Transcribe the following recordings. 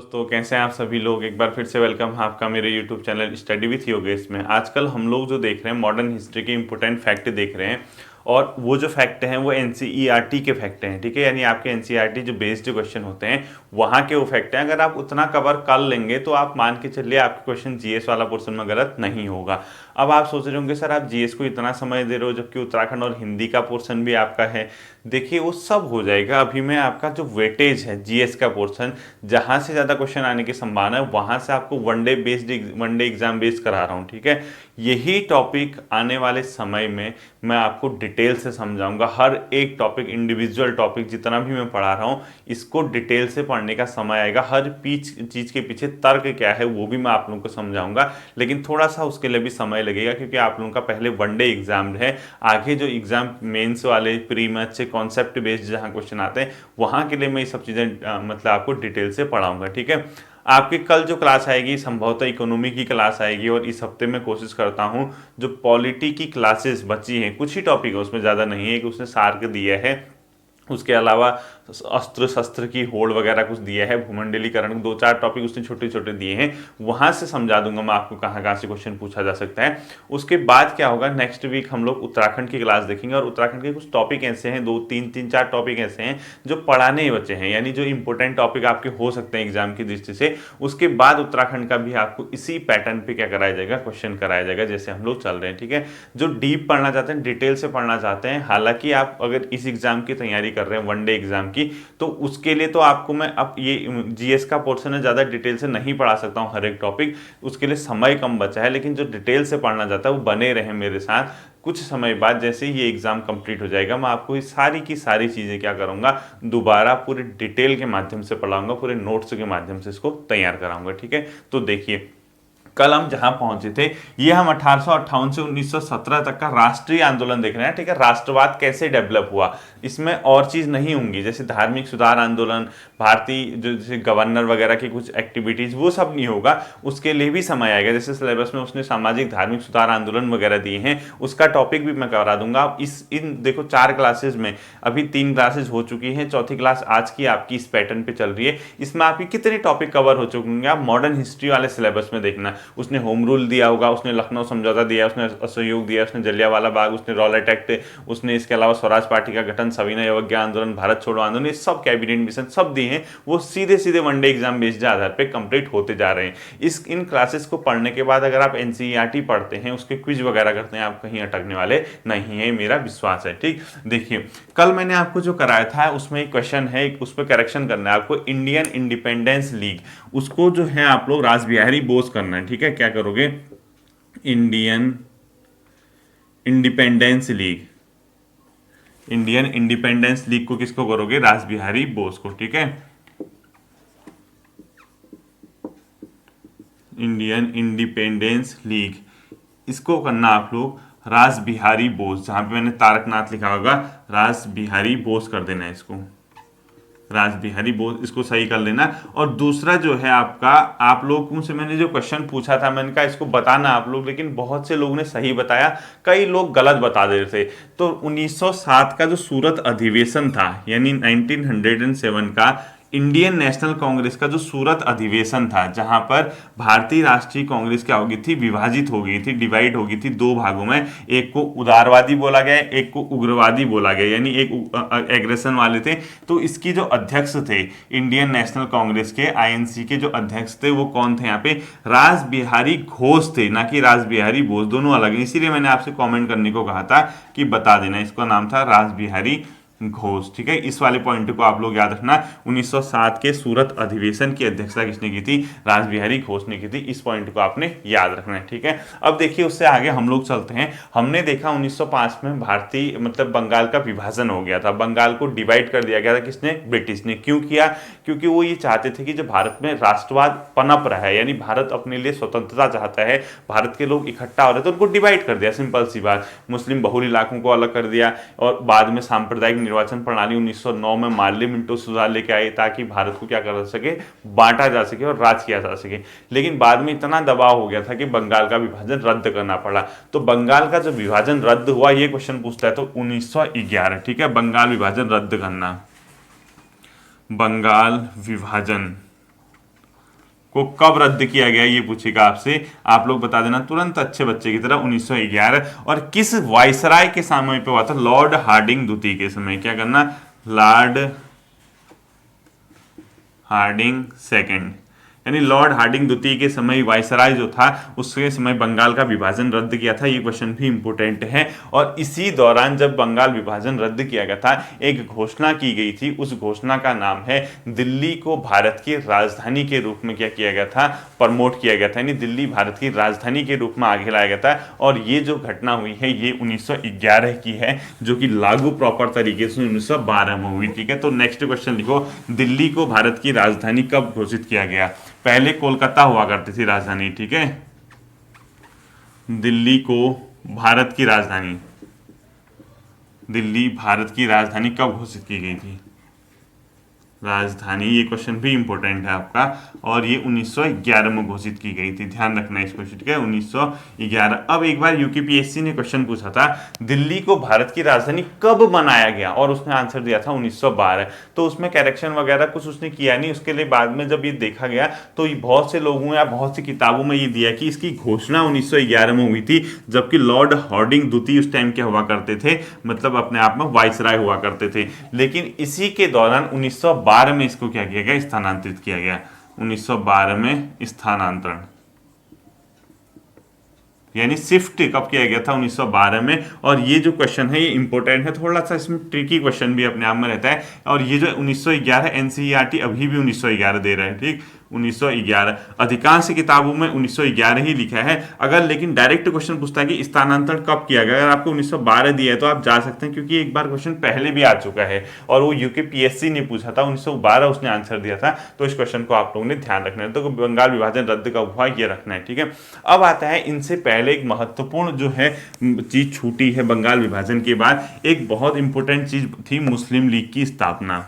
दोस्तों कैसे हैं आप सभी लोग। एक बार फिर से वेलकम है आपका मेरे YouTube channel study with Yogesh में। आजकल हम लोग जो देख रहे हैं मॉडर्न हिस्ट्री के इंपॉर्टेंट फैक्ट देख रहे हैं और वो जो फैक्ट हैं वो एनसीईआरटी के फैक्ट हैं, ठीक है। यानी आपके एनसीईआरटी जो बेस्ड जो क्वेश्चन होते हैं वहाँ के वो फैक्ट हैं। अगर आप उतना कवर कर लेंगे तो आप मान के चलिए आपके क्वेश्चन जीएस वाला पोर्शन में गलत नहीं होगा। अब आप सोच रहे होंगे सर आप जीएस को इतना समय दे रहे हो जबकि उत्तराखंड और हिंदी का पोर्शन भी आपका है। देखिए वो सब हो जाएगा। अभी मैं आपका जो वेटेज है जीएस का पोर्शन जहाँ से ज़्यादा क्वेश्चन आने की संभावना है वहाँ से आपको वनडे एग्जाम बेस्ड करा रहा हूँ, ठीक है। यही टॉपिक आने वाले समय में मैं आपको डिटेल से समझाऊंगा। हर एक टॉपिक इंडिविजुअल टॉपिक जितना भी मैं पढ़ा रहा हूँ इसको डिटेल से पढ़ने का समय आएगा। हर चीज़ के पीछे तर्क क्या है वो भी मैं आप लोगों को समझाऊंगा, लेकिन थोड़ा सा उसके लिए भी समय लगेगा क्योंकि आप लोगों का पहले वनडे एग्जाम है। आगे जो एग्जाम मेंस वाले प्री मैथ से कॉन्सेप्ट बेस्ड जहाँ क्वेश्चन आते हैं वहाँ के लिए मैं ये सब चीज़ें मतलब आपको डिटेल से पढ़ाऊंगा, ठीक है। आपकी कल जो क्लास आएगी संभवतः इकोनॉमी की क्लास आएगी और इस हफ्ते मैं कोशिश करता हूँ जो पॉलिटी की क्लासेस बची हैं, कुछ ही टॉपिक है उसमें, ज़्यादा नहीं है कि उसने सार्क दिया है, उसके अलावा अस्त्र शस्त्र की होड़ वगैरह कुछ दिया है, भूमंडलीकरण, दो चार टॉपिक उसने छोटे छोटे दिए हैं, वहां से समझा दूंगा मैं आपको कहाँ कहाँ से क्वेश्चन पूछा जा सकता है। उसके बाद क्या होगा, नेक्स्ट वीक हम लोग उत्तराखंड की क्लास देखेंगे और उत्तराखंड के कुछ टॉपिक ऐसे हैं, दो तीन तीन चार टॉपिक ऐसे हैं जो पढ़ाने ही बचे हैं, यानी जो इंपॉर्टेंट टॉपिक आपके हो सकते हैं एग्जाम की दृष्टि से। उसके बाद उत्तराखंड का भी आपको इसी पैटर्न पे क्या कराया जाएगा, क्वेश्चन कराया जाएगा जैसे हम लोग चल रहे हैं, ठीक है। जो डीप पढ़ना चाहते हैं, डिटेल से पढ़ना चाहते हैं, हालांकि आप अगर इस एग्जाम की तैयारी कर रहे हैं वनडे एग्जाम की, तो उसके लिए तो आपको मैं अब ये जीएस का पोर्शन है ज़्यादा डिटेल से नहीं पढ़ा सकता हूँ हर एक टॉपिक, उसके लिए समय कम बचा है। लेकिन जो डिटेल से पढ़ना चाहता है वो बने रहे मेरे साथ। कुछ समय बाद जैसे ही ये एग्जाम कंप्लीट हो जाएगा मैं आपको ये सारी की सारी चीज़ें क्या करूँगा, दोबारा पूरे डिटेल के माध्यम से पढ़ाऊंगा, पूरे नोट्स के माध्यम से इसको तैयार कराऊंगा, ठीक है। तो देखिए कल हम जहां पहुंचे थे, ये हम 1858 से 1917 तक का राष्ट्रीय आंदोलन देख रहे हैं, ठीक है। राष्ट्रवाद कैसे डेवलप हुआ, इसमें और चीज नहीं होंगी जैसे धार्मिक सुधार आंदोलन, भारतीय जो जैसे गवर्नर वगैरह की कुछ एक्टिविटीज, वो सब नहीं होगा, उसके लिए भी समय आएगा। जैसे सिलेबस में उसने सामाजिक धार्मिक सुधार आंदोलन वगैरह दिए हैं, उसका टॉपिक भी मैं करा दूंगा। इन देखो 4 क्लासेज में अभी 3 क्लासेज हो चुकी हैं, चौथी क्लास आज की आपकी इस पैटर्न पे चल रही है। इसमें आपकी कितने टॉपिक कवर हो चुके होंगे, आप मॉडर्न हिस्ट्री वाले सिलेबस में देखना। उसने होम रूल दिया होगा, उसने लखनऊ समझौता दिया, उसने असहयोग दिया, उसने जलियांवाला बाग, उसने रॉलेट एक्ट, उसने इसके अलावा स्वराज पार्टी का गठन, सविनय अवज्ञा आंदोलन, भारत छोड़ो आंदोलन, ये सब कैबिनेट मिशन सब दिए हैं, वो सीधे सीधे वनडे एग्जाम बेस्ड आधार पे कंप्लीट होते जा रहे हैं। इन क्लासेस को पढ़ने के बाद अगर आप एनसीईआरटी पढ़ते हैं, उसके क्विज वगैरह करते हैं, आप कहीं अटकने वाले नहीं है, मेरा विश्वास है, ठीक। देखिए कल मैंने आपको जो कराया था उसमें एक क्वेश्चन है, उस पर करेक्शन करना है आपको। इंडियन इंडिपेंडेंस लीग, उसको जो है आप लोग रासबिहारी बोस करना है, ठीक है। क्या करोगे, Indian independence league, Indian independence league को किसको करोगे, रासबिहारी बोस को, ठीक है। इंडियन इंडिपेंडेंस लीग, इसको करना आप लोग रासबिहारी बोस, जहां पे मैंने तारकनाथ लिखा होगा रासबिहारी बोस कर देना है इसको, रासबिहारी बोस, इसको सही कर लेना। और दूसरा जो है आपका, आप लोगों से मैंने जो क्वेश्चन पूछा था मैंने कहा इसको बताना आप लोग, लेकिन बहुत से लोगों ने सही बताया, कई लोग गलत बता दे रहे थे। तो 1907 का जो सूरत अधिवेशन था, यानी 1907 का इंडियन नेशनल कांग्रेस का जो सूरत अधिवेशन था, जहां पर भारतीय राष्ट्रीय कांग्रेस क्या हो गई थी, विभाजित हो गई थी, डिवाइड हो गई थी 2 भागों में। एक को उदारवादी बोला गया, एक को उग्रवादी बोला गया, यानी एक एग्रेशन वाले थे। तो इसकी जो अध्यक्ष थे इंडियन नेशनल कांग्रेस के, आईएनसी के जो अध्यक्ष थे वो कौन थे, यहाँ पे रासबिहारी घोष थे, ना कि रासबिहारी बोस, दोनों अलग हैं। इसीलिए मैंने आपसे कॉमेंट करने को कहा था कि बता देना, इसका नाम था रासबिहारी घोष, ठीक है। इस वाले पॉइंट को आप लोग याद रखना। 1907 के सूरत अधिवेशन की अध्यक्षता किसने की थी, रासबिहारी घोष ने की थी। इस पॉइंट को आपने याद रखना है, ठीक है। अब देखिए उससे आगे हम लोग चलते हैं। हमने देखा 1905 में भारतीय मतलब बंगाल का विभाजन हो गया था, बंगाल को डिवाइड कर दिया गया था, किसने, ब्रिटिश ने। क्यों किया, क्योंकि वो ये चाहते थे कि जो भारत में राष्ट्रवाद पनप रहा है, यानी भारत अपने लिए स्वतंत्रता चाहता है, भारत के लोग इकट्ठा हो रहे थे, उनको डिवाइड कर दिया, सिंपल सी बात। मुस्लिम बहुल इलाकों को अलग कर दिया और बाद में सांप्रदायिक निर्वाचन प्रणाली 1909 में मार्ले मिंटो सुधार लेके आए ताकि भारत को क्या कर सके, बांटा जा सके और राज किया जा सके। लेकिन बाद में इतना दबाव हो गया था कि बंगाल का विभाजन रद्द करना पड़ा। तो बंगाल का जब विभाजन रद्द हुआ, ये क्वेश्चन पूछता है तो 1911, ठीक है। बंगाल विभाजन रद्द करना, बंगाल विभाजन को कब रद्द किया गया, ये पूछेगा आपसे। आप लोग बता देना तुरंत अच्छे बच्चे की तरह, 1911। और किस वायसराय के समय पे हुआ था, लॉर्ड हार्डिंग द्वितीय के समय। क्या करना, लॉर्ड हार्डिंग सेकंड, यानी लॉर्ड हार्डिंग द्वितीय के समय वायसराय जो था उसके समय बंगाल का विभाजन रद्द किया था। ये क्वेश्चन भी इंपॉर्टेंट है। और इसी दौरान जब बंगाल विभाजन रद्द किया गया था, एक घोषणा की गई थी, उस घोषणा का नाम है दिल्ली को भारत की राजधानी के रूप में क्या किया गया था, प्रमोट किया गया था, यानी दिल्ली भारत की राजधानी के रूप में आगे लाया गया था। और ये जो घटना हुई है ये 1911 की है, जो कि लागू प्रॉपर तरीके से 1912 में हुई। ठीक है, तो नेक्स्ट क्वेश्चन लिखो, दिल्ली को भारत की राजधानी कब घोषित किया गया। पहले कोलकाता हुआ करती थी राजधानी। ठीक है, दिल्ली को भारत की राजधानी, दिल्ली भारत की राजधानी कब घोषित की गई थी, राजधानी, ये क्वेश्चन भी इंपॉर्टेंट है आपका। और ये 1911 में घोषित की गई थी, ध्यान रखना इस क्वेश्चन। ठीक है, 1911। अब एक बार यूपीपीएससी ने क्वेश्चन पूछा था दिल्ली को भारत की राजधानी कब बनाया गया, और उसने आंसर दिया था 1912। तो उसमें करेक्शन वगैरह कुछ उसने किया नहीं। उसके लिए बाद में जब ये देखा गया तो बहुत से लोगों या बहुत सी किताबों में ये दिया कि इसकी घोषणा 1911 में हुई थी, जबकि लॉर्ड हार्डिंग द्वितीय उस टाइम क्या हुआ करते थे, मतलब अपने आप में वाइसराय हुआ करते थे। लेकिन इसी के दौरान 1912 में इसको क्या किया गया, स्थानांतरित किया गया। 1912 में स्थानांतरण, यानी शिफ्ट कब किया गया था, 1912 में। और ये जो क्वेश्चन है ये इंपॉर्टेंट है, थोड़ा सा इसमें ट्रिकी क्वेश्चन भी अपने आप में रहता है। और ये जो 1911 एनसीईआरटी अभी भी 1911 दे रहा है। ठीक, 1911 अधिकांश किताबों में 1911 ही लिखा है। अगर लेकिन डायरेक्ट क्वेश्चन पूछता है कि स्थानांतरण कब किया गया, अगर आपको 1912 दिया है तो आप जा सकते हैं, क्योंकि एक बार क्वेश्चन पहले भी आ चुका है और वो यूपीपीएससी ने पूछा था, 1912 उसने आंसर दिया था। तो इस क्वेश्चन को आप लोगों ने ध्यान रखना है। तो बंगाल विभाजन रद्द कब हुआ ये रखना है। ठीक है, अब आता है इनसे पहले एक महत्वपूर्ण जो है चीज छूटी है बंगाल विभाजन के बाद। एक बहुत इंपॉर्टेंट चीज थी मुस्लिम लीग की स्थापना,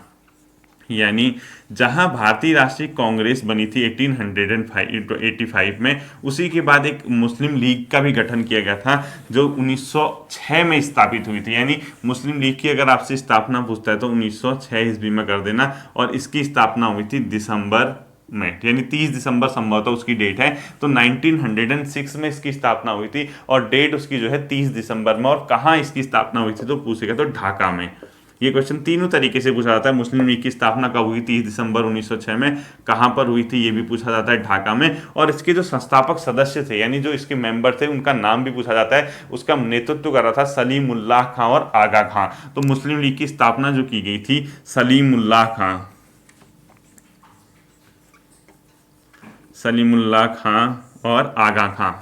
यानी जहां भारतीय राष्ट्रीय कांग्रेस बनी थी 1885 में, उसी के बाद एक मुस्लिम लीग का भी गठन किया गया था जो 1906 में स्थापित हुई थी। यानी मुस्लिम लीग की अगर आपसे स्थापना पूछता है तो 1906 ईस्वी में कर देना। और इसकी स्थापना हुई थी दिसंबर में, यानी 30 दिसंबर संभवतः उसकी डेट है। तो 1906 में इसकी स्थापना हुई थी और डेट उसकी जो है 30 दिसंबर में। और कहाँ इसकी स्थापना हुई थी तो पूछेगा तो ढाका में। ये क्वेश्चन तीनों तरीके से पूछा जाता है। मुस्लिम लीग की स्थापना कब हुई, 30 दिसंबर 1906 में, कहां पर हुई थी ये भी पूछा जाता है, ढाका में। और इसके जो संस्थापक सदस्य थे, यानी जो इसके मेंबर थे, उनका नाम भी पूछा जाता है। उसका नेतृत्व कर रहा था सलीमुल्लाह खां और आगा खां। तो मुस्लिम लीग की स्थापना जो की गई थी, सलीमुल्लाह खां, सलीमुल्लाह खां और आगा खां,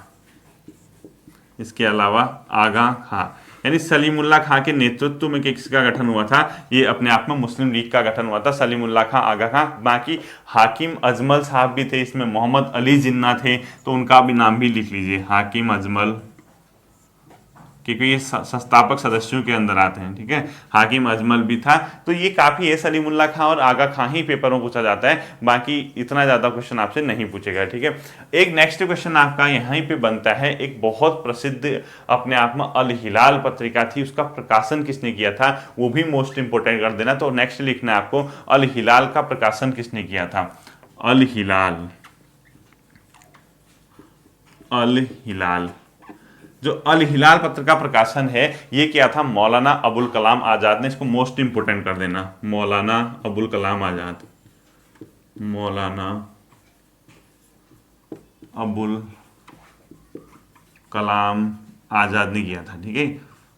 इसके अलावा आगा खां, यानी सलीमुल्लाह खां के नेतृत्व में किसका गठन हुआ था, ये अपने आप में मुस्लिम लीग का गठन हुआ था। सलीमुल्लाह खां, आगा खां। बाकी हाकिम अजमल साहब भी थे इसमें, मोहम्मद अली जिन्ना थे, तो उनका भी नाम भी लिख लीजिए, हाकिम अजमल, क्योंकि ये संस्थापक सदस्यों के अंदर आते हैं। ठीक है, हाकिम अजमल भी था। तो ये काफी है, सलीमुल्लाह खां और आगा खां ही पेपर में पूछा जाता है, बाकी इतना ज्यादा क्वेश्चन आपसे नहीं पूछेगा। ठीक है, एक नेक्स्ट क्वेश्चन आपका यहीं पे बनता है, एक बहुत प्रसिद्ध अपने आप में अल हिलाल पत्रिका थी, उसका प्रकाशन किसने किया था, वो भी मोस्ट इंपोर्टेंट कर देना। तो नेक्स्ट लिखना है आपको, अल हिलाल का प्रकाशन किसने किया था, अल हिलाल, अल हिलाल। जो अल हिलाल पत्र का प्रकाशन है ये क्या था, मौलाना अबुल कलाम आजाद ने, इसको मोस्ट इंपोर्टेंट कर देना, मौलाना अबुल कलाम आजाद, मौलाना अबुल कलाम आजाद ने किया था। ठीक है,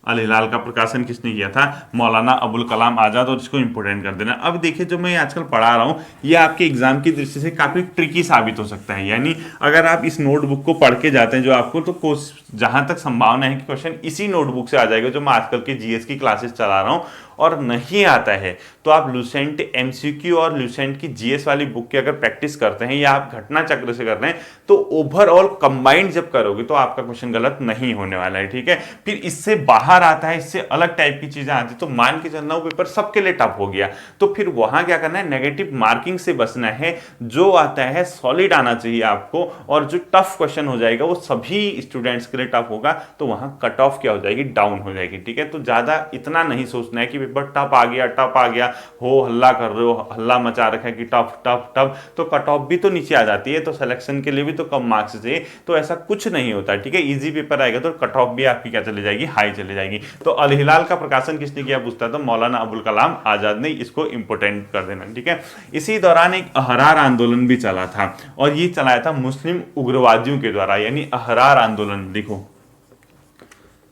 अल हिलाल का प्रकाशन किसने किया था, मौलाना अबुल कलाम आजाद। और इसको इंपोर्टेंट कर देना। अब देखिए जो मैं आजकल पढ़ा रहा हूँ ये आपके एग्जाम की दृष्टि से काफी ट्रिकी साबित हो सकता है। यानी अगर आप इस नोटबुक को पढ़ के जाते हैं जो आपको, तो जहां तक संभावना है कि क्वेश्चन इसी नोटबुक से आ जाएगा जो मैं आजकल के जीएस की क्लासेस चला रहा हूँ। और नहीं आता है तो आप लुसेंट एमसीक्यू और लुसेंट की जीएस वाली बुक की अगर प्रैक्टिस करते हैं या आप घटना चक्र से कर रहे हैं तो ओवरऑल कंबाइंड जब करोगे तो आपका क्वेश्चन गलत नहीं होने वाला है। ठीक है, फिर इससे बाहर आता है, इससे अलग टाइप की चीजें आती तो मान के चलना वो पेपर सबके लिए टफ हो गया, तो फिर वहां क्या करना है, नेगेटिव मार्किंग से बचना है। जो आता है सॉलिड आना चाहिए आपको, और जो टफ क्वेश्चन हो जाएगा वो सभी स्टूडेंट्स के लिए टफ होगा, तो वहां कट ऑफ क्या हो जाएगी, डाउन हो जाएगी। ठीक है, तो ज्यादा इतना नहीं सोचना है कि पेपर टफ आ गया, टफ आ गया, हो हल्ला कर रहे हो, हल्ला मचा रखा है कि टफ टफ टफ, तो कट ऑफ भी तो नीचे आ जाती है, तो सिलेक्शन के लिए भी तो कम मार्क्स चाहिए। तो ऐसा कुछ नहीं होता, ठीक है। इजी पेपर आएगा तो कट ऑफ भी आपकी क्या चली जाएगी, हाई चली जाएगी। तो अल हिलाल का प्रकाशन किसने किया पूछता है तो मौलाना अबुल कलाम आजाद ने, इसको इंपोर्टेंट कर देना, ठीक है। इसी दौरान एक अहरार आंदोलन भी चला था, और ये चलाया था मुस्लिम उग्रवादियों के द्वारा, यानी अहरार आंदोलन, देखो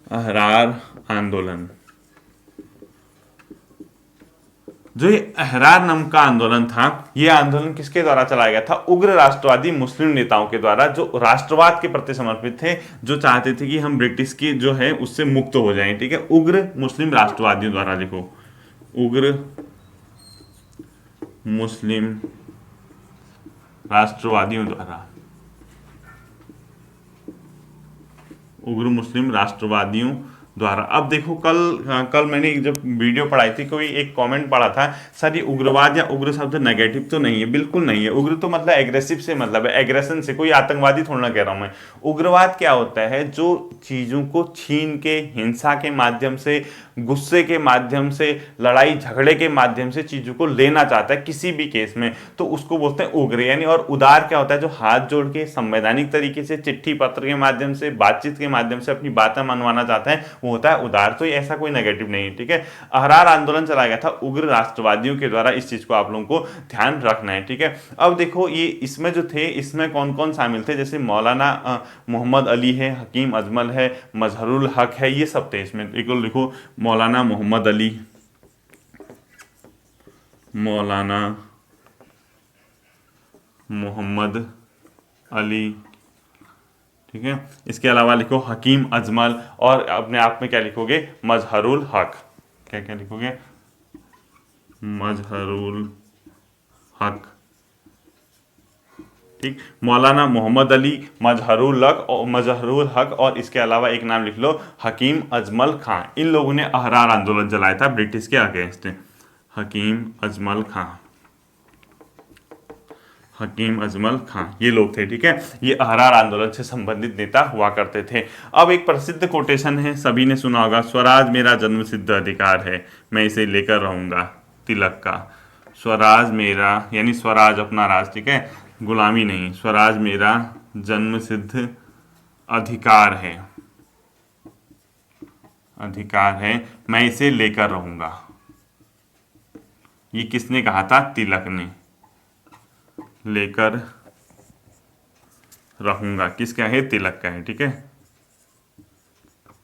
अहरार आंदोलन। जो ये अहरार नाम का आंदोलन था, ये आंदोलन किसके द्वारा चलाया गया था, उग्र राष्ट्रवादी मुस्लिम नेताओं के द्वारा, जो राष्ट्रवाद के प्रति समर्पित थे, जो चाहते थे कि हम ब्रिटिश की जो है उससे मुक्त हो जाएं, ठीक है। उग्र मुस्लिम राष्ट्रवादियों द्वारा, लिखो उग्र मुस्लिम राष्ट्रवादियों द्वारा, उग्र मुस्लिम राष्ट्रवादियों द्वारा। अब देखो कल मैंने जब वीडियो पढ़ाई थी, कोई एक कमेंट पढ़ा था, सर ये उग्रवाद या उग्र शब्द नेगेटिव तो नहीं है, बिल्कुल नहीं है। उग्र तो मतलब एग्रेसिव से मतलब है, एग्रेशन से, कोई आतंकवादी थोड़ा ना कह रहा हूं मैं। उग्रवाद क्या होता है, जो चीजों को छीन के, हिंसा के माध्यम से, गुस्से के माध्यम से, लड़ाई झगड़े के माध्यम से चीजों को लेना चाहता है किसी भी केस में, तो उसको बोलते हैं उग्र। यानी और उदार क्या होता है, जो हाथ जोड़ के संवैधानिक तरीके से, चिट्ठी पत्र के माध्यम से, बातचीत के माध्यम से अपनी बातें मनवाना चाहता है, वो होता है उदार। तो ये ऐसा कोई नेगेटिव नहीं है, ठीक है। अहरार आंदोलन चलाया गया था उग्र राष्ट्रवादियों के द्वारा, इस चीज को आप लोगों को ध्यान रखना है, ठीक है। अब देखो ये इसमें जो थे, इसमें कौन कौन शामिल थे, जैसे मौलाना मोहम्मद अली है, हकीम अजमल है, मजहरुल हक है, ये सब थे इसमें। लिखो मौलाना मोहम्मद अली, मौलाना मोहम्मद अली, ठीक है। इसके अलावा लिखो हकीम अजमल, और अपने आप में क्या लिखोगे, मजहरुल हक। क्या क्या लिखोगे, मजहरुल हक, ठीक। मौलाना मोहम्मद अली, मजहरुल हक, और इसके अलावा एक नाम लिख लो, हकीम अजमल खां। इन लोगों ने अहरार आंदोलन चलाया था ब्रिटिश के अगेंस्ट। हकीम अजमल खां, हकीम अजमल खां, ये लोग थे, ठीक है। ये अहरार आंदोलन से संबंधित नेता हुआ करते थे। अब एक प्रसिद्ध कोटेशन है, सभी ने सुना होगा, स्वराज मेरा जन्म सिद्ध अधिकार है, मैं इसे लेकर रहूंगा, तिलक का। स्वराज मेरा, यानी स्वराज अपना राज, ठीक है, गुलामी नहीं, स्वराज मेरा जन्म सिद्ध अधिकार है, अधिकार है, मैं इसे लेकर रहूंगा। ये किसने कहा था, तिलक ने, लेकर रहूंगा, किसका है, तिलक का है, ठीक है।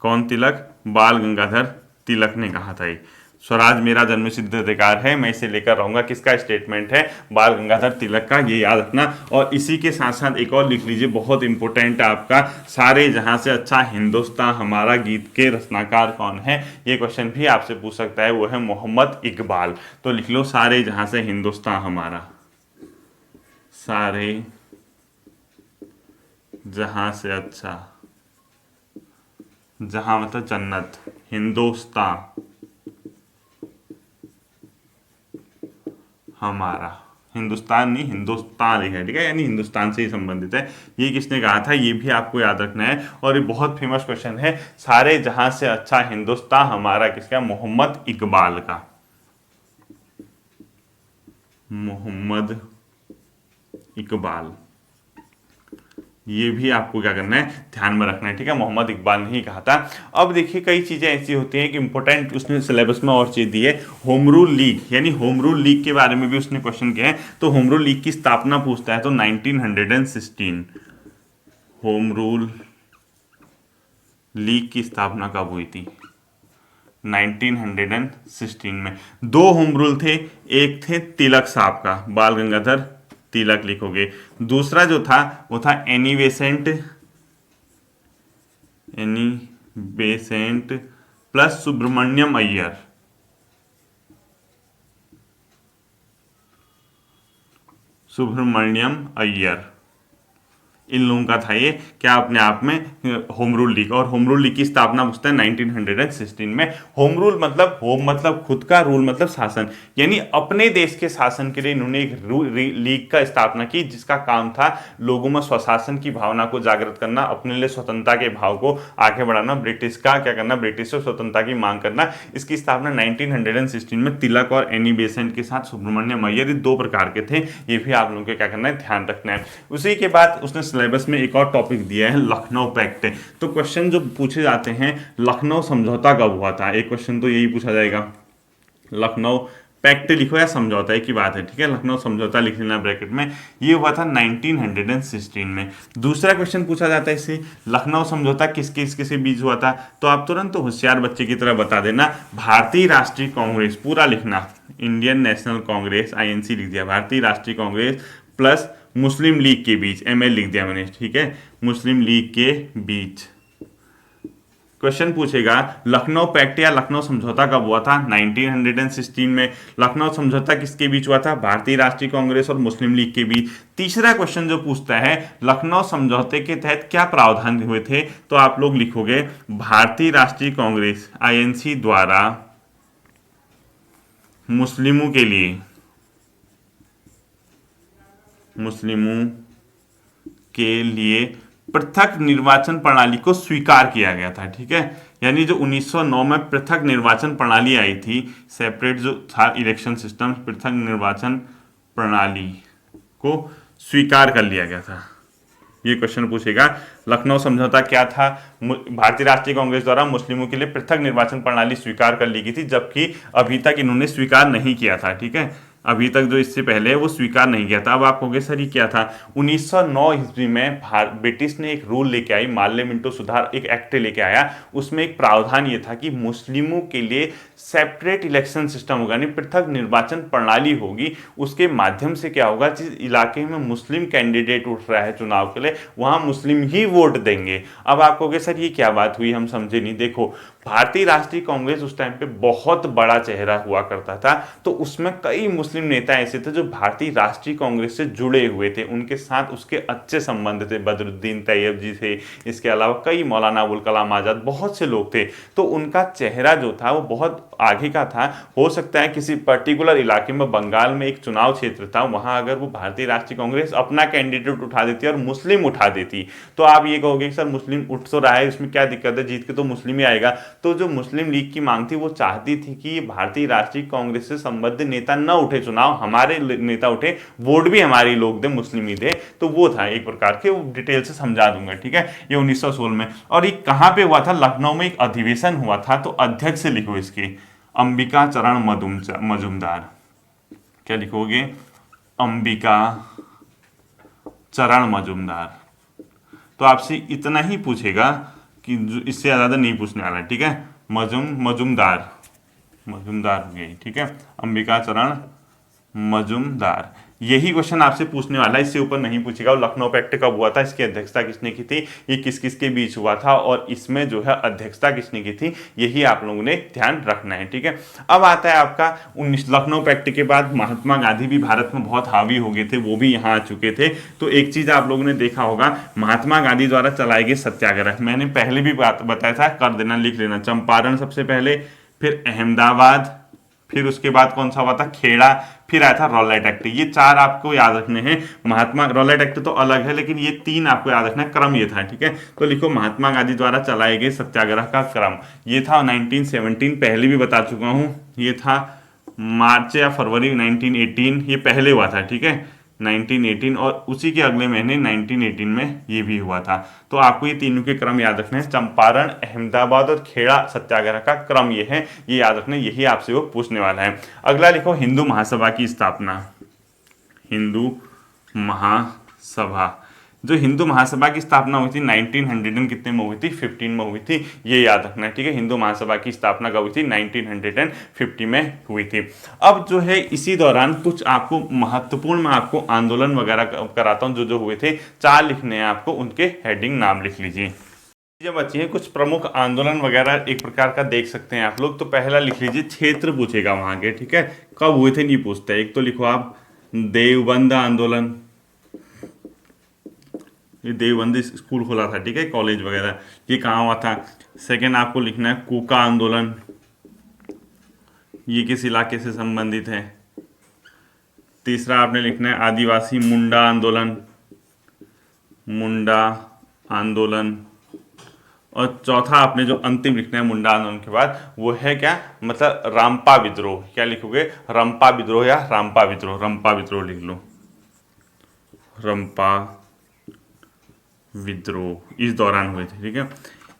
कौन तिलक, बाल गंगाधर तिलक ने कहा था ये, स्वराज मेरा जन्म सिद्ध अधिकार है, मैं इसे लेकर रहूंगा, किसका स्टेटमेंट है, बाल गंगाधर तिलक का, ये याद रखना। और इसी के साथ साथ एक और लिख लीजिए, बहुत इंपॉर्टेंट है आपका, सारे जहां से अच्छा हिंदुस्तान हमारा गीत के रचनाकार कौन है, ये क्वेश्चन भी आपसे पूछ सकता है, वो है मोहम्मद इकबाल। तो लिख लो, सारे जहां से हिंदुस्तान हमारा, सारे जहां से अच्छा, जहां मतलब जन्नत, हिंदुस्तान हमारा, हिंदुस्तान नहीं, हिंदुस्तान लिखा है, ठीक है, यानी हिंदुस्तान से ही संबंधित है। ये किसने कहा था, ये भी आपको याद रखना है। और ये बहुत फेमस क्वेश्चन है, सारे जहां से अच्छा हिंदुस्तान हमारा, किसका, मोहम्मद इकबाल का, मोहम्मद इकबाल। ये भी आपको क्या करना है, ध्यान में रखना है, ठीक है, मोहम्मद इकबाल ने ही कहा था। अब देखिए कई चीजें ऐसी होती हैं कि इंपॉर्टेंट, उसने सिलेबस में और चीज दी है, होम रूल लीग, यानी होम रूल लीग के बारे में भी उसने क्वेश्चन किया है। तो होम रूल लीग की स्थापना पूछता है तो 1916, होम रूल लीग की स्थापना कब हुई थी, 1916 में। दो होम रूल थे, एक थे तिलक साहब का, बाल गंगाधर तिलक लिखोगे, दूसरा जो था वो था Annie Besant plus Subramaniam Iyer, Subramaniam Iyer, इन लोगों का था ये क्या अपने आप में होम रूल लीग। और होम रूल लीग की स्थापना पूछता है 1916 में। होम रूल मतलब होम मतलब खुद का, रूल मतलब शासन, यानी अपने देश के शासन के लिए इन्होंने एक लीग का स्थापना की जिसका काम था लोगों में स्वशासन की भावना को जागृत करना, अपने लिए स्वतंत्रता के भाव को आगे बढ़ाना, ब्रिटिश का क्या करना, ब्रिटिश से स्वतंत्रता की मांग करना। इसकी स्थापना 1916 में तिलक और एनी बेसेंट के साथ सुब्रमण्यम अय्यर, दो प्रकार के थे, ये भी आप लोगों को क्या करना है, ध्यान रखना है। उसी के बाद उसने सिलेबस में एक और टॉपिक दिया है लखनऊ पैक्ट। तो क्वेश्चन जो पूछे जाते हैं, लखनऊ समझौता कब हुआ था, एक क्वेश्चन तो यही पूछा जाएगा। लखनऊ पैक्ट लिखो या समझौता एक ही बात है, ठीक है, लखनऊ समझौता लिख लेना ब्रैकेट में। ये हुआ था 1916 में। दूसरा क्वेश्चन पूछा जाता है इससे, लखनऊ समझौता किसके बीच हुआ था, तो आप तुरंत तो होशियार बच्चे की तरह बता देना, भारतीय राष्ट्रीय कांग्रेस, पूरा लिखना, इंडियन नेशनल कांग्रेस INC लिख दिया, भारतीय राष्ट्रीय कांग्रेस प्लस मुस्लिम लीग के बीच, ML लिख दिया मैंने, ठीक है, मुस्लिम लीग के बीच। क्वेश्चन पूछेगा लखनऊ पैक्ट या लखनऊ समझौता कब हुआ था, 1916 में। लखनऊ समझौता किसके बीच हुआ था, भारतीय राष्ट्रीय कांग्रेस और मुस्लिम लीग के बीच। तीसरा क्वेश्चन जो पूछता है लखनऊ समझौते के तहत क्या प्रावधान हुए थे, तो आप लोग लिखोगे भारतीय राष्ट्रीय कांग्रेस INC द्वारा मुस्लिमों के लिए पृथक निर्वाचन प्रणाली को स्वीकार किया गया था, ठीक है, यानी जो 1909 में पृथक निर्वाचन प्रणाली आई थी, सेपरेट जो था इलेक्शन सिस्टम, पृथक निर्वाचन प्रणाली को स्वीकार कर लिया गया था। ये क्वेश्चन पूछेगा लखनऊ समझौता क्या था, भारतीय राष्ट्रीय कांग्रेस द्वारा मुस्लिमों के लिए पृथक निर्वाचन प्रणाली स्वीकार कर ली गई थी, जबकि अभी तक इन्होंने स्वीकार नहीं किया था, ठीक है, अभी तक जो इससे पहले वो स्वीकार नहीं किया था। अब आप कहोगे सर ये क्या था, 1909 ईस्वी में ब्रिटिश ने एक रूल लेके आई, मार्ले मिंटो सुधार एक एक्ट लेके आया, उसमें एक प्रावधान ये था कि मुस्लिमों के लिए सेपरेट इलेक्शन सिस्टम होगा, यानी पृथक निर्वाचन प्रणाली होगी, उसके माध्यम से क्या होगा, जिस इलाके में मुस्लिम कैंडिडेट उठ रहा है चुनाव के लिए वहां मुस्लिम ही वोट देंगे। अब आप कहोगे सर ये क्या बात हुई, हम समझे नहीं। देखो भारतीय राष्ट्रीय कांग्रेस उस टाइम पे बहुत बड़ा चेहरा हुआ करता था, तो उसमें कई मुस्लिम नेता ऐसे थे जो भारतीय राष्ट्रीय कांग्रेस से जुड़े हुए थे, उनके साथ उसके अच्छे संबंध थे, बदरुद्दीन तैयब जी थे, इसके अलावा कई मौलाना अबुल कलाम आजाद, बहुत से लोग थे, तो उनका चेहरा जो था वो बहुत आगे का था। हो सकता है किसी पर्टिकुलर इलाके में, बंगाल में एक चुनाव क्षेत्र था, वहां अगर वो भारतीय राष्ट्रीय कांग्रेस अपना कैंडिडेट उठा देती और मुस्लिम उठा देती, तो आप ये कहोगे सर मुस्लिम उठ तो रहा है, इसमें क्या दिक्कत है, जीत के तो मुस्लिम ही आएगा। तो जो मुस्लिम लीग की मांग थी वो चाहती थी कि भारतीय राष्ट्रीय कांग्रेस से संबद्ध नेता न उठे चुनाव, हमारे नेता उठे, वोट भी हमारे लोग दे, मुस्लिम ही दे, तो वो था एक प्रकार के, वो डिटेल से समझा दूंगा, ठीक है। ये 1916 में। और ये कहां पे हुआ था, लखनऊ में एक अधिवेशन हुआ था, तो अध्यक्ष से लिखो इसके अंबिका चरण मजूमदार, क्या लिखोगे, अंबिका चरण मजूमदार। तो आपसे इतना ही पूछेगा कि इससे ज़्यादा नहीं पूछने वाला, ठीक है, मजूमदार हो गई, ठीक है, अंबिका चरण मजूमदार, यही क्वेश्चन आपसे पूछने वाला है, इससे ऊपर नहीं पूछेगा। लखनऊ पैक्ट कब हुआ था, इसकी अध्यक्षता किसने की थी, ये किस किस के बीच हुआ था, और इसमें जो है अध्यक्षता किसने की थी, यही आप लोगों ने ध्यान रखना है, ठीक है। अब आता है आपका 19 लखनऊ पैक्ट के बाद महात्मा गांधी भी भारत में बहुत हावी हो गए थे, वो भी यहाँ आ चुके थे। तो एक चीज आप लोगों ने देखा होगा, महात्मा गांधी द्वारा चलाए गए सत्याग्रह, मैंने पहले भी बात बताया था, कर देना, लिख लेना, चंपारण सबसे पहले, फिर अहमदाबाद, फिर उसके बाद कौन सा हुआ था, खेड़ा, फिर आया था रॉलेट एक्ट। ये चार आपको याद रखने हैं। महात्मा रॉलेट एक्ट तो अलग है, लेकिन ये तीन आपको याद रखना है, क्रम ये था, ठीक है। तो लिखो महात्मा गांधी द्वारा चलाए गए सत्याग्रह का क्रम, ये था 1917, पहले भी बता चुका हूं, ये था मार्च या फरवरी 1918, ये पहले हुआ था, ठीक है, 1918, और उसी के अगले महीने 1918 में ये भी हुआ था। तो आपको ये तीनों के क्रम याद रखने हैं, चंपारण, अहमदाबाद और खेड़ा सत्याग्रह का क्रम ये है, ये याद रखना, यही आपसे वो पूछने वाला है। अगला लिखो हिंदू महासभा की स्थापना, हिंदू महासभा, जो हिंदू महासभा की स्थापना हुई थी 1900 कितने में हुई थी, 15 में हुई थी, ये याद रखना है, ठीक है। हिंदू महासभा की स्थापना कब हुई थी, 1950 में हुई थी। अब जो है इसी दौरान कुछ आपको महत्वपूर्ण, मैं आपको आंदोलन वगैरह कराता हूँ जो जो हुए थे, 4 लिखने हैं आपको, उनके हेडिंग नाम लिख लीजिए। जब बची है कुछ प्रमुख आंदोलन वगैरह एक प्रकार का देख सकते हैं आप लोग, तो पहला लिख लीजिए, क्षेत्र पूछेगा वहां के, ठीक है, कब हुए थे नहीं पूछते। एक तो लिखो आप देवबंद आंदोलन, ये देवबंदी स्कूल खोला था, ठीक है, कॉलेज वगैरह, ये कहाँ हुआ था। सेकेंड आपको लिखना है कूका आंदोलन, ये किस इलाके से संबंधित है। तीसरा आपने लिखना है आदिवासी मुंडा आंदोलन, मुंडा आंदोलन। और चौथा आपने जो अंतिम लिखना है मुंडा आंदोलन के बाद, वो है क्या, मतलब रामपा विद्रोह। क्या लिखोगे, रंपा विद्रोह या रामपा विद्रोह, रंपा विद्रोह लिख लो, रंपा विद्रोह इस दौरान हुए थे, ठीक है।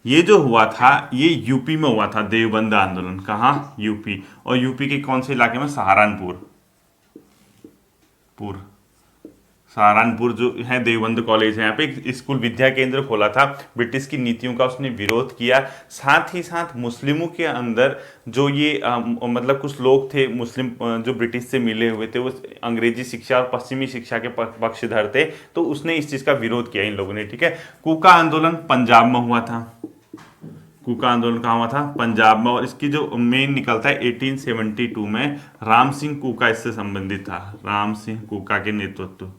ये जो हुआ था ये यूपी में हुआ था, देवबंद आंदोलन, कहाँ, यूपी। और यूपी के कौन से इलाके में, सहारनपुर, सहारनपुर जो है देवबंद कॉलेज है, यहाँ पे एक स्कूल विद्या केंद्र खोला था। ब्रिटिश की नीतियों का उसने विरोध किया, साथ ही साथ मुस्लिमों के अंदर जो ये मतलब कुछ लोग थे मुस्लिम जो ब्रिटिश से मिले हुए थे, वो अंग्रेजी शिक्षा और पश्चिमी शिक्षा के पक्षधर थे, तो उसने इस चीज़ का विरोध किया इन लोगों ने, ठीक है। कूका आंदोलन पंजाब में हुआ था, कूका आंदोलन कहाँ हुआ था, पंजाब में। और इसकी जो मेन निकलता है 1872 में, राम सिंह कूका इससे संबंधित था, राम सिंह कूका के नेतृत्व,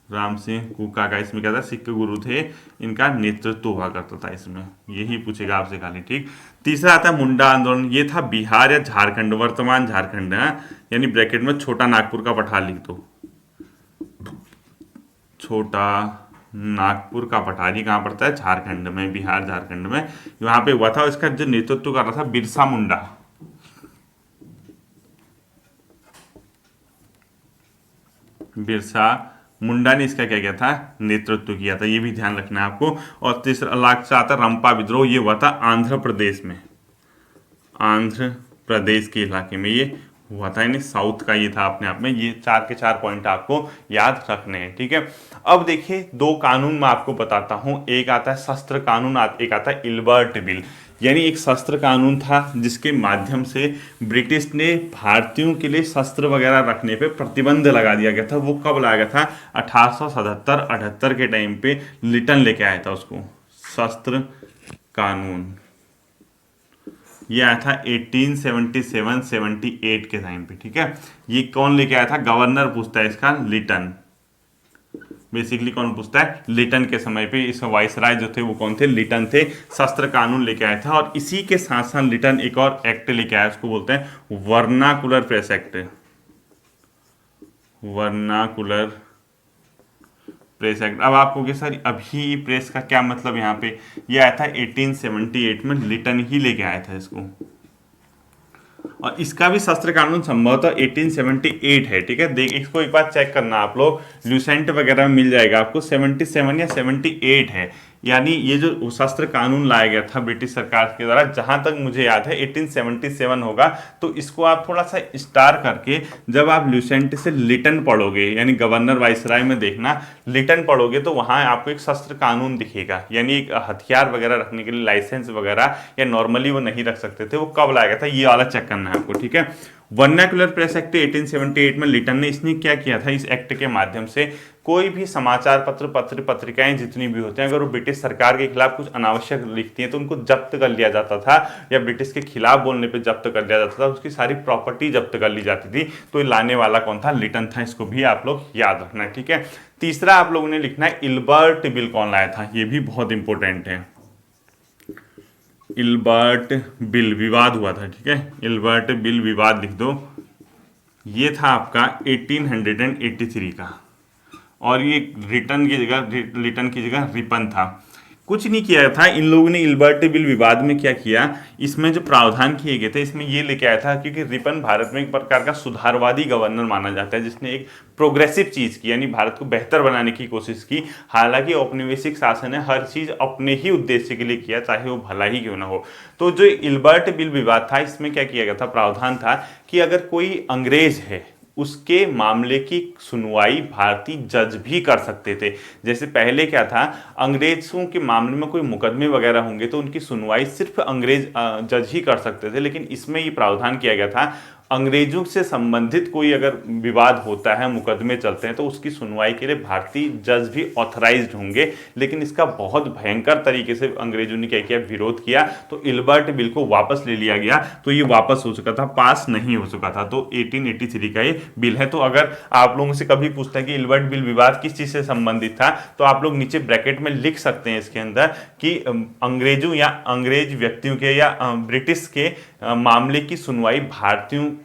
राम सिंह कूका का इसमें क्या था, सिख गुरु थे, इनका नेतृत्व हुआ करता था इसमें, यही पूछेगा आपसे खाली, ठीक। तीसरा आता है मुंडा आंदोलन, ये था बिहार या झारखंड, वर्तमान झारखंड है, यानी ब्रैकेट में छोटा नागपुर का पठार लिख दो, छोटा नागपुर का पठार, ये कहाँ पड़ता है, झारखंड में, बिहार झारखंड में यहाँ पे हुआ था। इसका जो नेतृत्व कर रहा था बिरसा मुंडा, बिरसा मुंडा ने इसका क्या किया था, नेतृत्व किया था, ये भी ध्यान रखना है आपको। और तीसरा लास्ट आता रंपा विद्रोह, ये हुआ था आंध्र प्रदेश में, आंध्र प्रदेश के इलाके में ये हुआ था, यानी साउथ का ये था अपने आप में। ये 4 के 4 पॉइंट आपको याद रखने हैं, ठीक है। अब देखिए 2 कानून मैं आपको बताता हूँ, एक आता है शस्त्र कानून, एक आता है इल्बर्ट बिल। यानी एक शस्त्र कानून था जिसके माध्यम से ब्रिटिश ने भारतीयों के लिए शस्त्र वगैरह रखने पे प्रतिबंध लगा दिया गया था। वो कब लाया गया था, 1877-78 के टाइम पे लिटन लेके आया था उसको, शस्त्र कानून। ये आया था 1877-78 के टाइम पे, ठीक है। ये कौन लेके आया था, गवर्नर पूछता है इसका, लिटन। बेसिकली कौन पूछता है, लिटन के समय पे इस वाइसराय जो थे वो कौन थे, लिटन थे, शस्त्र कानून लेके आया था। और इसी के साथ साथ लिटन एक और एक्ट लेके आया, उसको बोलते हैं vernacular press act, vernacular press act. अब आपको कि सर अभी प्रेस का क्या मतलब, यहाँ पे ये आया था 1878 में, लिटन ही लेके आया था इसको। और इसका भी शस्त्र कानून संभवतः 1878 है, ठीक है। देख इसको एक बार चेक करना आप लोग, ल्यूसेंट वगैरह में मिल जाएगा आपको, 77 या 78 है। यानी ये जो शस्त्र कानून लाया गया था ब्रिटिश सरकार के द्वारा, जहां तक मुझे याद है 1877 होगा। तो इसको आप थोड़ा सा स्टार करके जब आप ल्यूसेंट से लिटन पढ़ोगे, यानी गवर्नर वाइसराय में देखना, लिटन पढ़ोगे तो वहां आपको एक शस्त्र कानून दिखेगा। यानी एक हथियार वगैरह रखने के लिए लाइसेंस वगैरह या नॉर्मली वो नहीं रख सकते थे, वो कब लाया गया था, ये वाला चेक करना है आपको, ठीक है। वर्नाकुलर प्रेस एक्ट 1878 में लिटन ने इसने क्या किया था, इस एक्ट के माध्यम से कोई भी समाचार पत्र पत्रिकाएं जितनी भी होते हैं, अगर वो ब्रिटिश सरकार के खिलाफ कुछ अनावश्यक लिखती हैं तो उनको जब्त कर लिया जाता था, या ब्रिटिश के खिलाफ बोलने पे जब्त कर लिया जाता था, उसकी सारी प्रॉपर्टी जब्त कर ली जाती थी। तो ये लाने वाला कौन था, लिटन था। इसको भी आप लोग याद रखना है, ठीक है। तीसरा आप लोगों ने लिखना है इल्बर्ट बिल कौन लाया था, ये भी बहुत इंपॉर्टेंट है। इल्बर्ट बिल विवाद हुआ था, ठीक है, इल्बर्ट बिल विवाद लिख दो। ये था आपका 1883 का, और ये रिटन की जगह, लिटन की जगह रिपन था। कुछ नहीं किया था इन लोगों ने इल्बर्ट बिल विवाद में, क्या किया, इसमें जो प्रावधान किए गए थे इसमें ये लेके आया था, क्योंकि रिपन भारत में एक प्रकार का सुधारवादी गवर्नर माना जाता है, जिसने एक प्रोग्रेसिव चीज़ की, यानी भारत को बेहतर बनाने की कोशिश की। हालांकि औपनिवेशिक शासन है, हर चीज़ अपने ही उद्देश्य के लिए किया, चाहे वो भला ही क्यों ना हो। तो जो इल्बर्ट बिल विवाद था, इसमें क्या किया गया था, प्रावधान था कि अगर कोई अंग्रेज है उसके मामले की सुनवाई भारतीय जज भी कर सकते थे। जैसे पहले क्या था, अंग्रेजों के मामले में कोई मुकदमे वगैरह होंगे तो उनकी सुनवाई सिर्फ अंग्रेज जज ही कर सकते थे, लेकिन इसमें ये प्रावधान किया गया था अंग्रेजों से संबंधित कोई अगर विवाद होता है, मुकदमे चलते हैं, तो उसकी सुनवाई के लिए भारतीय जज भी ऑथराइज्ड होंगे। लेकिन इसका बहुत भयंकर तरीके से अंग्रेजों ने क्या किया, विरोध किया, तो इल्बर्ट बिल को वापस ले लिया गया। तो ये वापस हो चुका था, पास नहीं हो चुका था। तो 1883 का ये बिल है। तो अगर आप लोगों से कभी पूछता है कि इल्बर्ट बिल विवाद किस चीज से संबंधित था, तो आप लोग नीचे ब्रैकेट में लिख सकते हैं इसके अंदर कि अंग्रेजों या अंग्रेज व्यक्तियों के या ब्रिटिश के मामले की सुनवाई भारतीय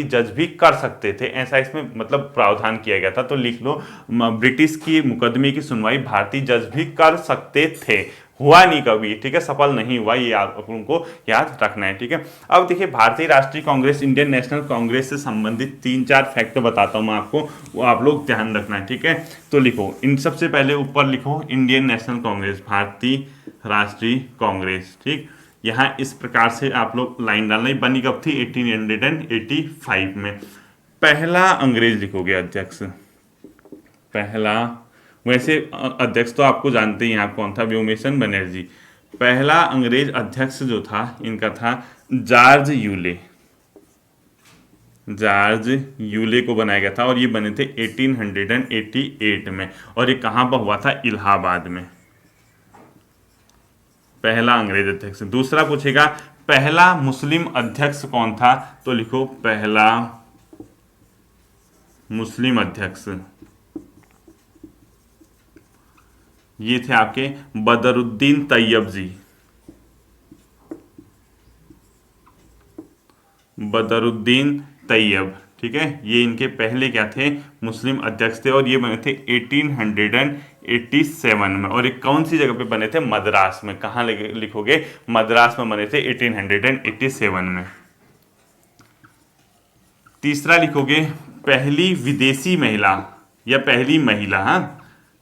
जज भी कर सकते थे, ऐसा इसमें मतलब प्रावधान किया गया था। तो लिख लो, ब्रिटिश की मुकदमे की सुनवाई भारतीय जज भी कर सकते थे। हुआ नहीं कभी, ठीक है, सफल नहीं हुआ, ये आप उनको याद रखना है, ठीक है। अब देखिए, भारतीय राष्ट्रीय कांग्रेस, इंडियन नेशनल कांग्रेस से संबंधित 3-4 फैक्ट बताता हूं मैं आपको, वो आप लोग ध्यान रखना है, ठीक है। तो लिखो, इन सबसे पहले ऊपर लिखो इंडियन नेशनल कांग्रेस, भारतीय राष्ट्रीय कांग्रेस, ठीक। यहाँ इस प्रकार से आप लोग लाइन डालना। बनी कब थी? 1885 में। पहला अंग्रेज लिखोगे अध्यक्ष, पहला, वैसे अध्यक्ष तो आपको जानते ही हैं आप कौन था, व्योमेशन बनर्जी। पहला अंग्रेज अध्यक्ष जो था इनका था जॉर्ज यूले, जॉर्ज यूले को बनाया गया था, और ये बने थे 1888 में, और ये कहाँ पर हुआ था? इलाहाबाद में। पहला अंग्रेज अध्यक्ष। दूसरा पूछेगा पहला मुस्लिम अध्यक्ष कौन था, तो लिखो पहला मुस्लिम अध्यक्ष, ये थे आपके बदरुद्दीन तैयब जी, बदरुद्दीन तैयब, ठीक है। ये इनके पहले क्या थे? मुस्लिम अध्यक्ष थे, और ये बने थे 1887 में। और ये कौन सी जगह पे बने थे? मद्रास में। कहाँ लिखोगे? मद्रास में बने थे 1887 में। तीसरा लिखोगे पहली विदेशी महिला या पहली महिला, हाँ,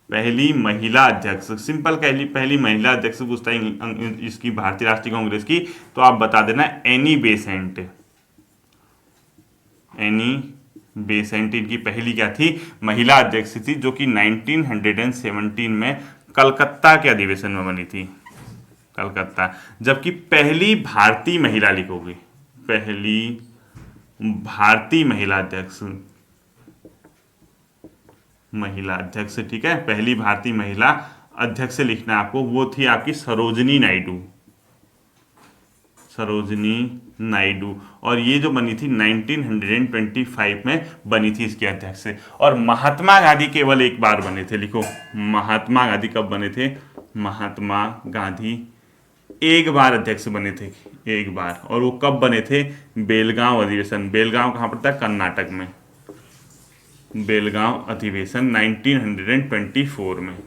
पहली महिला अध्यक्ष। सिंपल पहली महिला अध्यक्ष पूछता है इसकी भारतीय राष्ट्रीय कांग्रेस की, तो आप बता देना एनी बेसेंट। एनी बेसेंट इनकी पहली क्या थी? महिला अध्यक्ष थी, जो कि 1917 में कलकत्ता के अधिवेशन में बनी थी, कलकत्ता। जबकि पहली भारतीय महिला लिखोगे, पहली भारतीय महिला अध्यक्ष, महिला अध्यक्ष, ठीक है। पहली भारतीय महिला अध्यक्ष लिखना है आपको, वो थी आपकी सरोजनी नायडू, सरोजनी नायडू। और ये जो बनी थी 1925 में बनी थी इसके अध्यक्ष से। और महात्मा गांधी केवल एक बार बने थे, लिखो महात्मा गांधी कब बने थे? महात्मा गांधी एक बार अध्यक्ष बने थे, एक बार। और वो कब बने थे? बेलगांव अधिवेशन। बेलगांव कहाँ पड़ता है? कर्नाटक में। बेलगांव अधिवेशन 1924 में,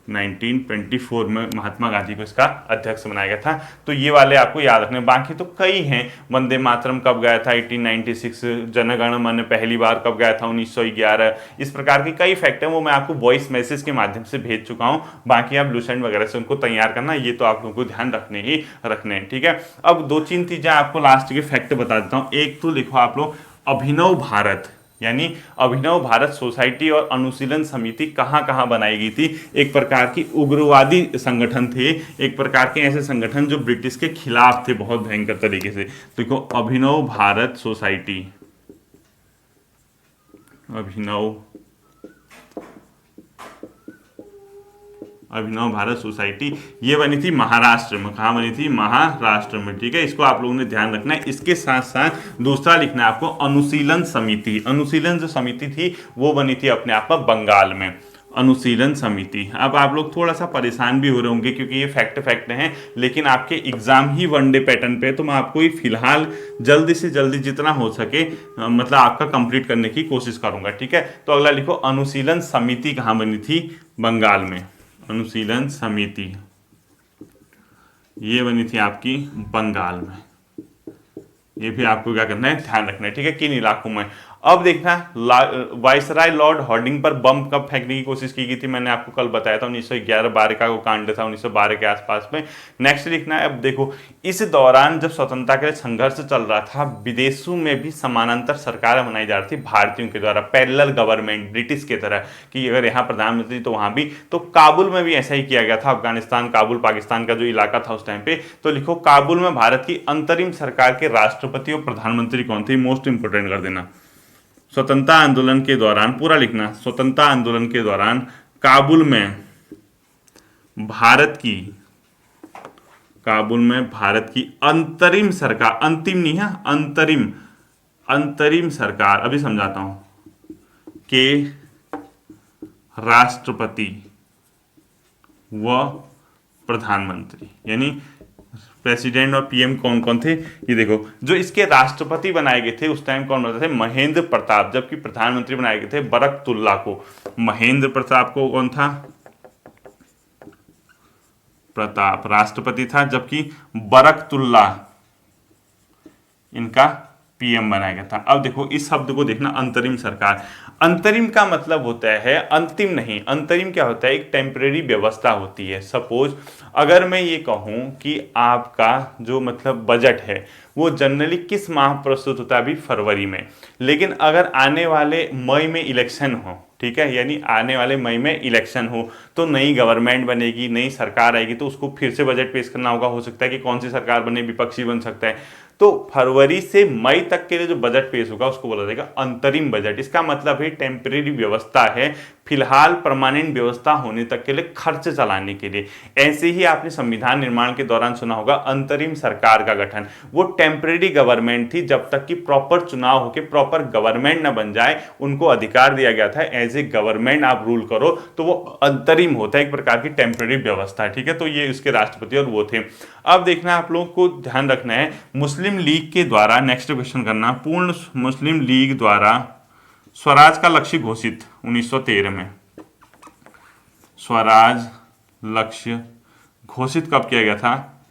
1924 में महात्मा गांधी को इसका अध्यक्ष बनाया गया था। तो ये वाले आपको याद रखने। बाकी तो कई हैं। वंदे मातरम कब गया था? 1896। जनगण मन पहली बार कब गया था? 1911। इस प्रकार की कई फैक्ट हैं, वो मैं आपको वॉइस मैसेज के माध्यम से भेज चुका हूं। बाकी आप लूसेंट वगैरह से उनको तैयार करना, ये तो आप लोगों को ध्यान रखने ही रखने हैं, ठीक है। अब 2-3 चीजें आपको लास्ट के फैक्ट बता देता हूँ। एक तो लिखो आप लोग अभिनव भारत, यानी अभिनव भारत सोसाइटी और अनुशीलन समिति कहाँ कहाँ बनाई गई थी। एक प्रकार की उग्रवादी संगठन थे, एक प्रकार के ऐसे संगठन जो ब्रिटिश के खिलाफ थे बहुत भयंकर तरीके से। देखो अभिनव भारत सोसाइटी, अभिनव भारत सोसाइटी, ये बनी थी महाराष्ट्र में। कहाँ बनी थी? महाराष्ट्र में, ठीक है। इसको आप लोगों ने ध्यान रखना है। इसके साथ साथ दूसरा लिखना है आपको अनुशीलन समिति। अनुशीलन जो समिति थी वो बनी थी अपने आप में बंगाल में, अनुशीलन समिति। अब आप लोग थोड़ा सा परेशान भी हो रहे होंगे क्योंकि ये फैक्ट हैं, लेकिन आपके एग्जाम ही वनडे पैटर्न पे, तो मैं आपको ये फिलहाल जल्दी से जल्दी जितना हो सके मतलब आपका कंप्लीट करने की कोशिश करूंगा, ठीक है। तो अगला लिखो अनुशीलन समिति कहाँ बनी थी? बंगाल में। अनुशीलन समिति ये बनी थी आपकी बंगाल में। ये भी आपको क्या करना है? ध्यान रखना है, ठीक है, किन इलाकों में। अब देखना वायसराय लॉर्ड हॉर्डिंग पर बम कब फेंकने की कोशिश की गई थी, मैंने आपको कल बताया था 1911-12 का वो कांड था, 1912 के आसपास में। नेक्स्ट लिखना है, अब देखो इस दौरान जब स्वतंत्रता के लिए संघर्ष चल रहा था, विदेशों में भी समानांतर सरकार बनाई जा रही थी भारतीयों के द्वारा, पैरेलल गवर्नमेंट ब्रिटिश की तरह, कि अगर यहाँ प्रधानमंत्री तो वहां भी। तो काबुल में भी ऐसा ही किया गया था, अफगानिस्तान काबुल पाकिस्तान का जो इलाका था उस टाइम पे। तो लिखो काबुल में भारत की अंतरिम सरकार के राष्ट्रपति और प्रधानमंत्री कौन थे, मोस्ट इंपोर्टेंट कर देना। स्वतंत्रता आंदोलन के दौरान पूरा लिखना, स्वतंत्रता आंदोलन के दौरान काबुल में भारत की अंतरिम सरकार, अंतिम नहीं है, अंतरिम सरकार, अभी समझाता हूं, के राष्ट्रपति व प्रधानमंत्री, यानी प्रेसिडेंट और पीएम कौन कौन थे, ये देखो। जो इसके राष्ट्रपति बनाए गए थे उस टाइम कौन बनते थे, महेंद्र प्रताप, जबकि प्रधानमंत्री बनाए गए थे बरकतुल्ला को। महेंद्र प्रताप को कौन था, प्रताप राष्ट्रपति था, जबकि बरकतुल्ला इनका पीएम बनाया गया था। अब देखो इस शब्द को देखना, अंतरिम सरकार। अंतरिम का मतलब होता है अंतिम नहीं, अंतरिम क्या होता है, एक टेम्परेरी व्यवस्था होती है। सपोज अगर मैं ये कहूं कि आपका जो मतलब बजट है वो जनरली किस माह प्रस्तुत होता है, अभी फरवरी में, लेकिन अगर आने वाले मई में इलेक्शन हो, ठीक है, यानी आने वाले मई में इलेक्शन हो तो नई गवर्नमेंट बनेगी, नई सरकार आएगी, तो उसको फिर से बजट पेश करना होगा। हो सकता है कि कौन सी सरकार बने, विपक्षी बन सकता है। तो फरवरी से मई तक के लिए जो बजट पेश होगा उसको बोला जाएगा अंतरिम बजट। इसका मतलब है टेम्परेरी व्यवस्था है, फिलहाल परमानेंट व्यवस्था होने तक के लिए खर्च चलाने के लिए। ऐसे ही आपने संविधान निर्माण के दौरान सुना होगा अंतरिम सरकार का गठन, वो टेम्परेरी गवर्नमेंट थी जब तक कि प्रॉपर चुनाव होकर प्रॉपर गवर्नमेंट न बन जाए। उनको अधिकार दिया गया था एज ए गवर्नमेंट आप रूल करो, तो वो अंतरिम होता है, एक प्रकार की टेम्परेरी व्यवस्था, ठीक है। तो ये उसके राष्ट्रपति और वो थे। अब देखना आप लोगों को ध्यान रखना है, मुस्लिम लीग के द्वारा, नेक्स्ट क्वेश्चन करना, पूर्ण मुस्लिम लीग द्वारा स्वराज का लक्ष्य घोषित 1913 में, स्वराज लक्ष्य घोषित कब किया गया था,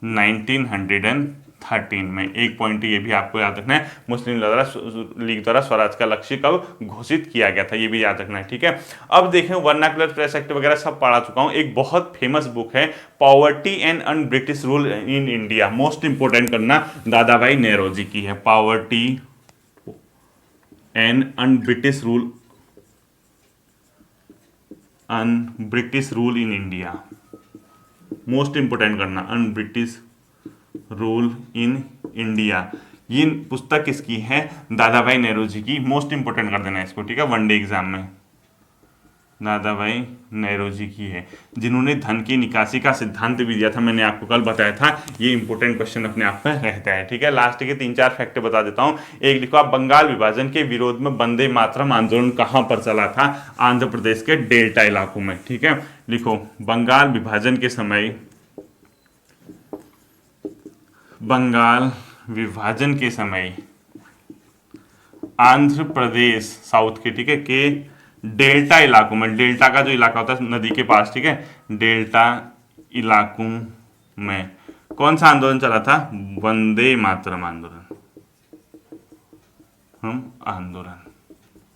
1913 में। एक पॉइंट ये भी आपको याद रखना है, मुस्लिम लीग द्वारा स्वराज का लक्ष्य कब घोषित किया गया था, ये भी याद रखना है, ठीक है। अब देखें वर्नाकुलर प्रेस एक्ट वगैरह सब पढ़ा चुका हूं। एक बहुत फेमस बुक है poverty and un British rule in India, most important करना, दादाभाई नेरोजी की है, poverty and un British rule in India, most important करना, un British rule in India. ये पुस्तक किसकी है, दादाभाई नेरोजी की, मोस्ट इंपोर्टेंट कर देना इसको, ठीक है, वनडे एग्जाम में। दादाभाई नेरोजी की है, जिन्होंने धन की निकासी का सिद्धांत भी दिया था, मैंने आपको कल बताया था। ये इंपोर्टेंट क्वेश्चन अपने आप में रहता है, ठीक है। लास्ट के 3-4 फैक्ट बता देता हूं। एक लिखो आप, बंगाल विभाजन के विरोध में वंदे मातरम आंदोलन कहां पर चला था, आंध्र प्रदेश के डेल्टा इलाकों में, ठीक है। लिखो बंगाल विभाजन के समय, बंगाल विभाजन के समय आंध्र प्रदेश साउथ के, ठीक है, के डेल्टा इलाकों में, डेल्टा का जो इलाका होता है नदी के पास, ठीक है, डेल्टा इलाकों में कौन सा आंदोलन चला था, वंदे मातरम आंदोलन,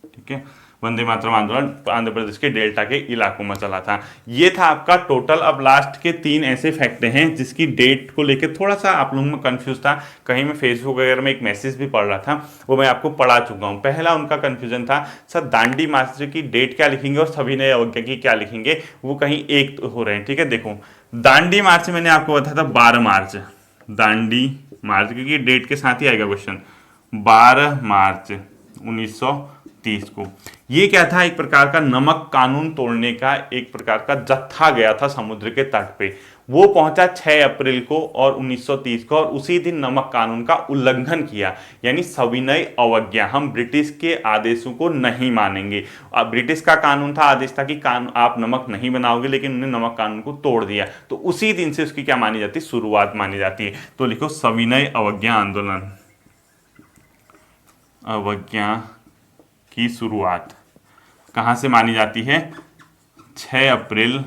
ठीक है, वंदे मातरम आंदोलन आंध्र प्रदेश के डेल्टा के इलाकों में चला था। ये था आपका टोटल। अब लास्ट के 3 ऐसे फैक्ट हैं जिसकी डेट को लेकर थोड़ा सा आप लोगों में कंफ्यूज था, कहीं मैं फेसबुक वगैरह में एक मैसेज भी पढ़ रहा था, वो मैं आपको पढ़ा चुका हूँ। पहला उनका कंफ्यूजन था, सर दांडी मार्च की डेट क्या लिखेंगे और सविनय अवज्ञा की क्या लिखेंगे, वो कहीं एक हो रहे हैं, ठीक है। देखो दांडी मार्च मैंने आपको बताया था 12 मार्च, दांडी मार्च, क्योंकि डेट के साथ ही आएगा क्वेश्चन, 12 मार्च 1930 को। ये क्या था, एक प्रकार का नमक कानून तोड़ने का एक प्रकार का जत्था गया था समुद्र के तट पे, वो पहुंचा 6 अप्रैल को और 1930 को, और उसी दिन नमक कानून का उल्लंघन किया, यानी सविनय अवज्ञा, हम ब्रिटिश के आदेशों को नहीं मानेंगे। अब ब्रिटिश का कानून था, आदेश था कि आप नमक नहीं बनाओगे, लेकिन उन्होंने नमक कानून को तोड़ दिया, तो उसी दिन से उसकी क्या मानी जाती है, शुरुआत मानी जाती है। तो लिखो सविनय अवज्ञा आंदोलन, अवज्ञा की शुरुआत कहां से मानी जाती है, 6 अप्रैल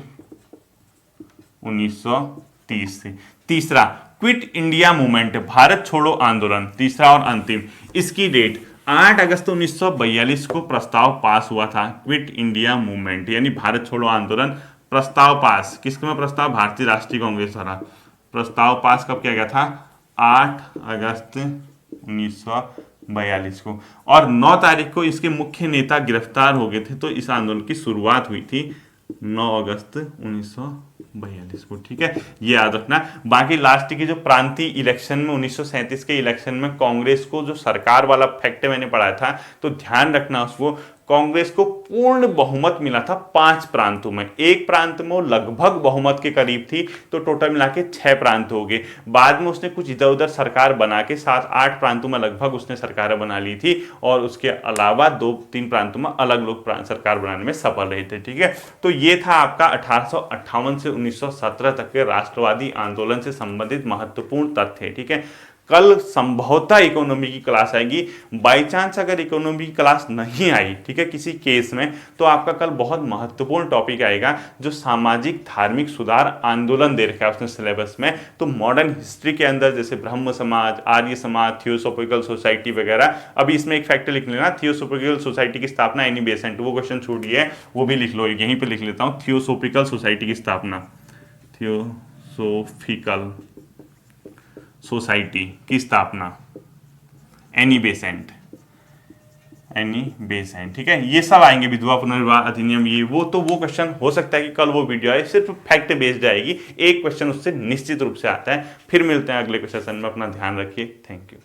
1930 से। तीसरा क्विट इंडिया मूवमेंट, भारत छोड़ो आंदोलन, तीसरा और अंतिम, इसकी डेट 8 अगस्त 1942 को प्रस्ताव पास हुआ था, क्विट इंडिया मूवमेंट यानी भारत छोड़ो आंदोलन। प्रस्ताव पास किसके में? प्रस्ताव भारतीय राष्ट्रीय कांग्रेस द्वारा। प्रस्ताव पास कब किया गया था? 8 अगस्त 1942 को। और 9 तारीख को इसके मुख्य नेता गिरफ्तार हो गए थे, तो इस आंदोलन की शुरुआत हुई थी 9 अगस्त 1942 को। ठीक है, ये याद रखना। बाकी लास्ट की जो प्रांतीय इलेक्शन में 1937 के इलेक्शन में कांग्रेस को जो सरकार वाला फैक्ट मैंने पढ़ाया था, तो ध्यान रखना उसको। कांग्रेस को पूर्ण बहुमत मिला था 5 प्रांतों में। एक प्रांत में वो लगभग बहुमत के करीब थी, तो टोटल मिला के 6 प्रांत हो गए। बाद में उसने कुछ इधर उधर सरकार बना के 7-8 प्रांतों में लगभग उसने सरकार बना ली थी, और उसके अलावा 2-3 प्रांतों में अलग लोग सरकार बनाने में सफल रहे थे। ठीक है, तो ये था आपका 1858 से 1917 तक के राष्ट्रवादी आंदोलन से संबंधित महत्वपूर्ण तथ्य। ठीक है, कल संभवतः इकोनॉमी की क्लास आएगी। बाई चांस अगर इकोनॉमी की क्लास नहीं आई, ठीक है, किसी केस में, तो आपका कल बहुत महत्वपूर्ण टॉपिक आएगा जो सामाजिक धार्मिक सुधार आंदोलन दे रखा है उसने सिलेबस में। तो मॉडर्न हिस्ट्री के अंदर जैसे ब्रह्म समाज, आर्य समाज, थियोसॉफिकल सोसाइटी वगैरह। अभी इसमें एक फैक्ट लिख लेना, थियोसॉफिकल सोसाइटी की स्थापना एनी बेसेंट, वो क्वेश्चन छूट गया है, वो भी लिख लो, यहीं पर लिख लेता हूँ। थियोसॉफिकल सोसाइटी की स्थापना, थियोसॉफिकल सोसाइटी की स्थापना एनी बेसेंट, एनी बेसेंट। ठीक है, ये सब आएंगे, विधवा पुनर्विवाह अधिनियम, ये वो। तो वो क्वेश्चन हो सकता है कि कल वो वीडियो आए, सिर्फ फैक्ट बेस्ड आएगी, एक क्वेश्चन उससे निश्चित रूप से आता है। फिर मिलते हैं अगले सेशन में, अपना ध्यान रखिए, थैंक यू।